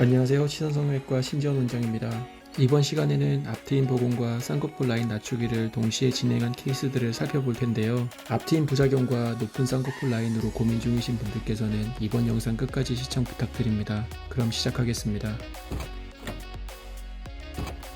안녕하세요. 시선성형외과 심지원 원장입니다. 이번 시간에는 앞트임 복원과 쌍꺼풀 라인 낮추기를 동시에 진행한 케이스들을 살펴볼 텐데요. 앞트임 부작용과 높은 쌍꺼풀 라인으로 고민 중이신 분들께서는 이번 영상 끝까지 시청 부탁드립니다. 그럼 시작하겠습니다.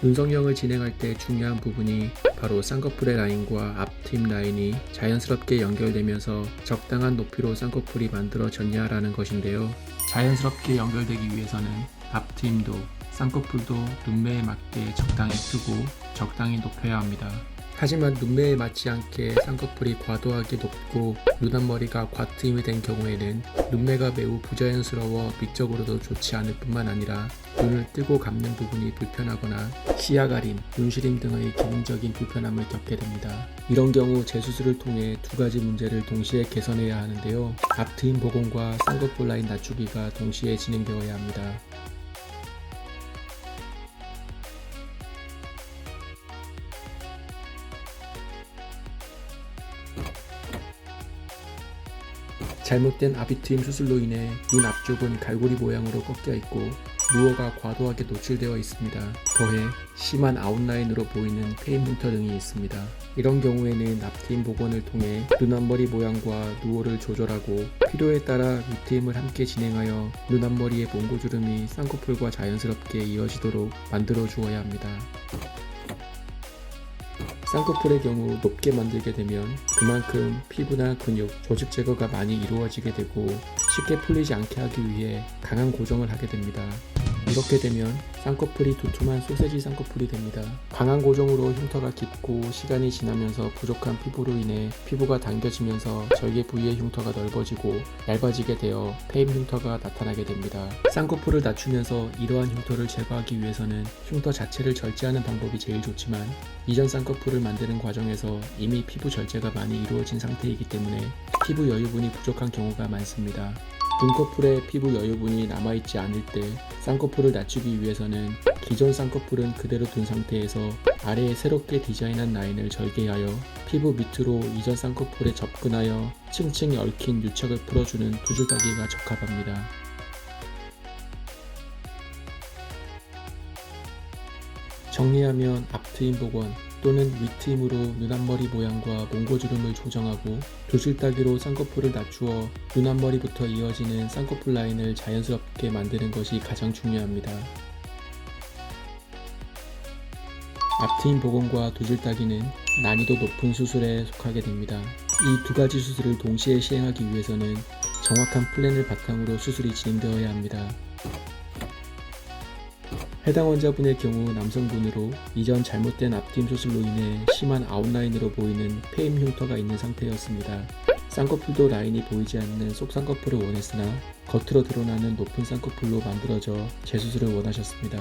눈성형을 진행할 때 중요한 부분이 바로 쌍꺼풀의 라인과 앞트임 라인이 자연스럽게 연결되면서 적당한 높이로 쌍꺼풀이 만들어졌냐라는 것인데요. 자연스럽게 연결되기 위해서는 앞트임도 쌍꺼풀도 눈매에 맞게 적당히 크고 적당히 높여야 합니다. 하지만 눈매에 맞지 않게 쌍꺼풀이 과도하게 높고 눈 앞머리가 과트임이 된 경우에는 눈매가 매우 부자연스러워 미적으로도 좋지 않을 뿐만 아니라 눈을 뜨고 감는 부분이 불편하거나 시야 가림, 눈시림 등의 기능적인 불편함을 겪게 됩니다. 이런 경우 재수술을 통해 두 가지 문제를 동시에 개선해야 하는데요. 앞트임 복원과 쌍꺼풀 라인 낮추기가 동시에 진행되어야 합니다. 잘못된 아비트임 수술로 인해 눈 앞쪽은 갈고리 모양으로 꺾여 있고 무어가 과도하게 노출되어 있습니다. 더해 심한 아웃라인으로 보이는 페임 흉터 등이 있습니다. 이런 경우에는 앞트임 복원을 통해 눈 앞머리 모양과 누어를 조절하고 필요에 따라 밑트임을 함께 진행하여 눈 앞머리의 몽고주름이 쌍꺼풀과 자연스럽게 이어지도록 만들어 주어야 합니다. 쌍꺼풀의 경우 높게 만들게 되면 그만큼 피부나 근육, 조직 제거가 많이 이루어지게 되고 쉽게 풀리지 않게 하기 위해 강한 고정을 하게 됩니다. 이렇게 되면 쌍꺼풀이 두툼한 소세지 쌍꺼풀이 됩니다. 강한 고정으로 흉터가 깊고 시간이 지나면서 부족한 피부로 인해 피부가 당겨지면서 절개 부위의 흉터가 넓어지고 얇아지게 되어 페임 흉터가 나타나게 됩니다. 쌍꺼풀을 낮추면서 이러한 흉터를 제거하기 위해서는 흉터 자체를 절제하는 방법이 제일 좋지만 이전 쌍꺼풀을 만드는 과정에서 이미 피부 절제가 많이 이루어진 상태이기 때문에 피부 여유분이 부족한 경우가 많습니다. 눈꺼풀에 피부 여유분이 남아있지 않을 때 쌍꺼풀을 낮추기 위해서는 기존 쌍꺼풀은 그대로 둔 상태에서 아래에 새롭게 디자인한 라인을 절개하여 피부 밑으로 이전 쌍꺼풀에 접근하여 층층이 얽힌 유착을 풀어주는 두 줄 따기가 적합합니다. 정리하면 앞트임 복원 또는 윗트임으로 눈 앞머리 모양과 몽고주름을 조정하고 두 줄 따기로 쌍꺼풀을 낮추어 눈 앞머리부터 이어지는 쌍꺼풀 라인을 자연스럽게 만드는 것이 가장 중요합니다. 앞트임 복원과 두 줄 따기는 난이도 높은 수술에 속하게 됩니다. 이 두 가지 수술을 동시에 시행하기 위해서는 정확한 플랜을 바탕으로 수술이 진행되어야 합니다. 해당 환자분의 경우 남성분으로 이전 잘못된 앞트임 수술로 인해 심한 아웃라인으로 보이는 페임 흉터가 있는 상태였습니다. 쌍꺼풀도 라인이 보이지 않는 속쌍꺼풀을 원했으나 겉으로 드러나는 높은 쌍꺼풀로 만들어져 재수술을 원하셨습니다.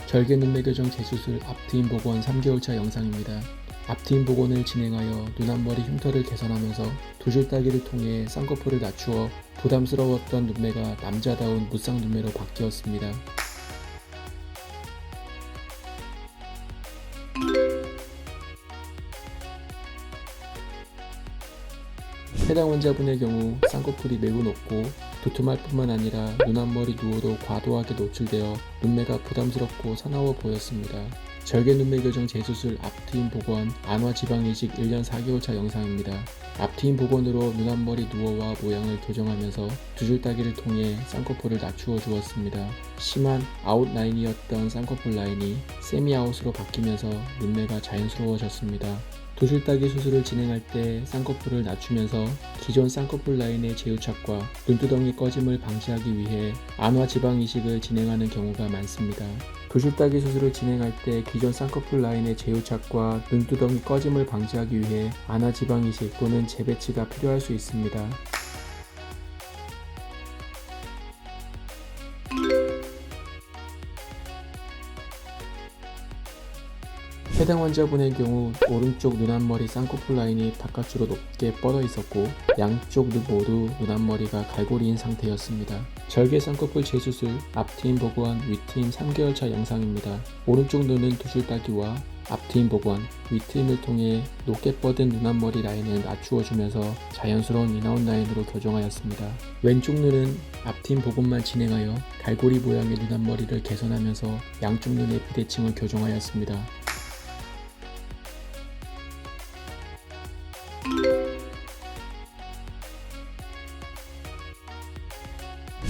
절개 눈매 교정 재수술 앞트임 복원 3개월차 영상입니다. 앞트임 복원을 진행하여 눈 앞머리 흉터를 개선하면서 두 줄 따기를 통해 쌍꺼풀을 낮추어 부담스러웠던 눈매가 남자다운 무쌍 눈매로 바뀌었습니다. 해당 환자분의 경우 쌍꺼풀이 매우 높고 두툼할 뿐만 아니라 눈 앞머리 누어도 과도하게 노출되어 눈매가 부담스럽고 사나워 보였습니다. 절개 눈매 교정 재수술 앞트임 복원 안화 지방 이식 1년 4개월차 영상입니다. 앞트임 복원으로 눈 앞머리 누어와 모양을 교정하면서 두 줄 따기를 통해 쌍꺼풀을 낮추어 주었습니다. 심한 아웃라인이었던 쌍꺼풀 라인이 세미 아웃으로 바뀌면서 눈매가 자연스러워졌습니다. 두 줄 따기 수술을 진행할 때 쌍꺼풀을 낮추면서 기존 쌍꺼풀 라인의 재유착과 눈두덩이 꺼짐을 방지하기 위해 안화 지방 이식을 진행하는 경우가 많습니다. 두 줄 따기 수술을 진행할 때 기존 쌍꺼풀 라인의 재유착과 눈두덩이 꺼짐을 방지하기 위해 안화 지방 이식 또는 재배치가 필요할 수 있습니다. 해당 환자분의 경우 오른쪽 눈 앞머리 쌍꺼풀 라인이 바깥으로 높게 뻗어 있었고 양쪽 눈 모두 눈 앞머리가 갈고리인 상태였습니다. 절개 쌍꺼풀 재수술 앞트임 복원 윗트임 3개월차 영상입니다. 오른쪽 눈은 두 줄 따기와 앞트임 복원, 윗트임을 통해 높게 뻗은 눈 앞머리 라인을 낮추어주면서 자연스러운 인아웃 라인으로 교정하였습니다. 왼쪽 눈은 앞트임 복원만 진행하여 갈고리 모양의 눈 앞머리를 개선하면서 양쪽 눈의 비대칭을 교정하였습니다.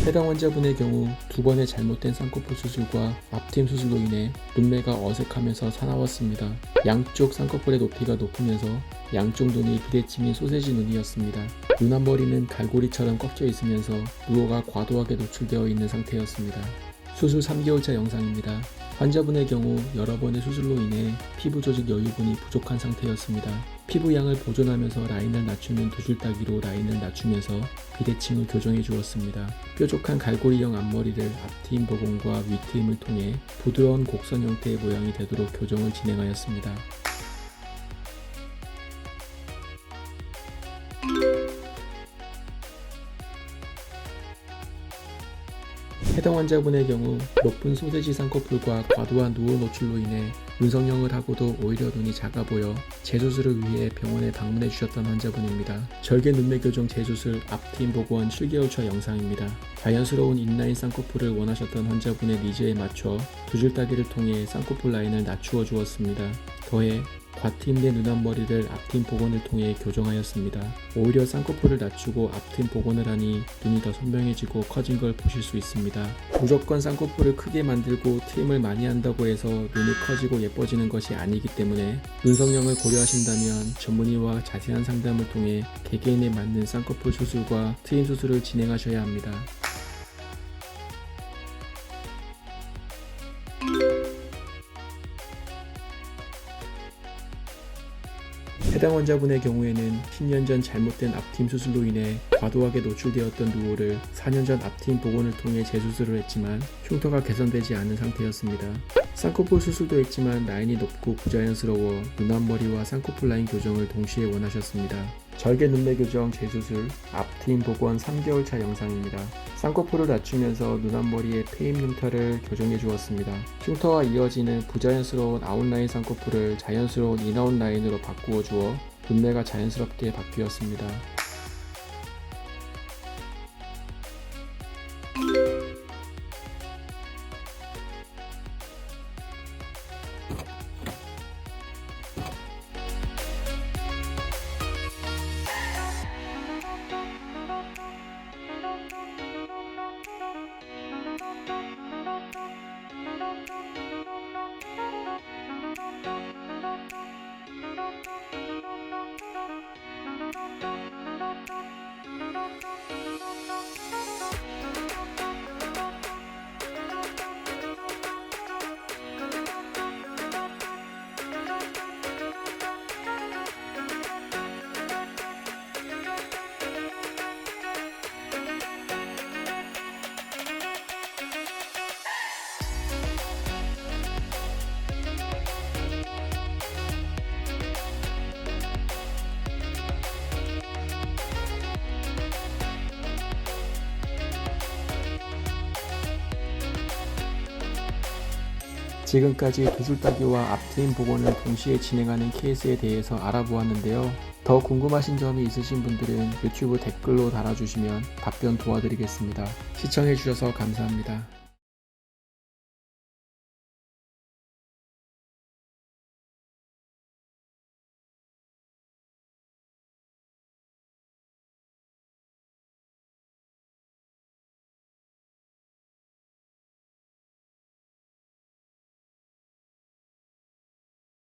해당 환자분의 경우 두 번의 잘못된 쌍꺼풀 수술과 앞트임 수술로 인해 눈매가 어색하면서 사나웠습니다. 양쪽 쌍꺼풀의 높이가 높으면서 양쪽 눈이 비대칭인 소세지 눈이었습니다. 눈 앞머리는 갈고리처럼 꺾여 있으면서 루어가 과도하게 노출되어 있는 상태였습니다. 수술 3개월차 영상입니다. 환자분의 경우 여러 번의 수술로 인해 피부 조직 여유분이 부족한 상태였습니다. 피부 양을 보존하면서 라인을 낮추는 두 줄 따기로 라인을 낮추면서 비대칭을 교정해 주었습니다. 뾰족한 갈고리형 앞머리를 앞트임 복원과 윗트임을 통해 부드러운 곡선 형태의 모양이 되도록 교정을 진행하였습니다. 해당 환자분의 경우 높은 소세지 쌍꺼풀과 과도한 누워 노출로 인해 눈성형을 하고도 오히려 눈이 작아 보여 재수술을 위해 병원에 방문해 주셨던 환자분입니다. 절개 눈매 교정 재수술 앞트임 복원 7개월차 영상입니다. 자연스러운 인라인 쌍꺼풀을 원하셨던 환자분의 니즈에 맞춰 두 줄 따기를 통해 쌍꺼풀 라인을 낮추어 주었습니다. 더해 과트임된 눈 앞머리를 앞트임 복원을 통해 교정하였습니다. 오히려 쌍꺼풀을 낮추고 앞트임 복원을 하니 눈이 더 선명해지고 커진 걸 보실 수 있습니다. 무조건 쌍꺼풀을 크게 만들고 트임을 많이 한다고 해서 눈이 커지고 예뻐지는 것이 아니기 때문에 눈성형을 고려하신다면 전문의와 자세한 상담을 통해 개개인에 맞는 쌍꺼풀 수술과 트임 수술을 진행하셔야 합니다. 해당 환자분의 경우에는 10년 전 잘못된 앞트임 수술로 인해 과도하게 노출되었던 누오를 4년 전 앞트임 복원을 통해 재수술을 했지만 흉터가 개선되지 않은 상태였습니다. 쌍꺼풀 수술도 했지만 라인이 높고 부자연스러워 눈 앞머리와 쌍꺼풀 라인 교정을 동시에 원하셨습니다. 절개 눈매 교정 재수술 앞트임 복원 3개월차 영상입니다. 쌍꺼풀을 낮추면서 눈 앞머리의 페임 흉터를 교정해 주었습니다. 흉터와 이어지는 부자연스러운 아웃라인 쌍꺼풀을 자연스러운 인아웃 라인으로 바꾸어 주어 눈매가 자연스럽게 바뀌었습니다. 지금까지 두 줄 따기와 앞트임 복원을 동시에 진행하는 케이스에 대해서 알아보았는데요. 더 궁금하신 점이 있으신 분들은 유튜브 댓글로 달아주시면 답변 도와드리겠습니다. 시청해주셔서 감사합니다.